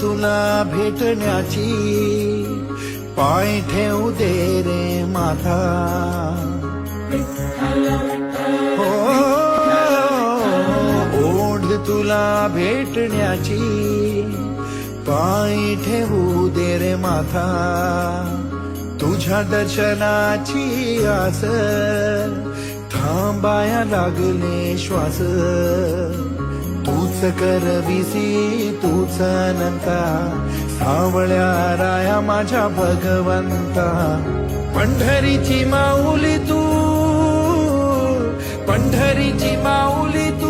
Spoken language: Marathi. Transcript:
तुला भेटण्याची, पाय ठेवू दे रे माथा. हो, ओढ तुला भेटण्याची, पाय ठेवू दे रे माथा. तुझ्या दर्शनाची आस, थांबाया लागले श्वास. तूच करविसी तूच अनंता, सावळ्या राया माझ्या भगवंता. पंढरीची माऊली तू, पंढरीची माऊली तू,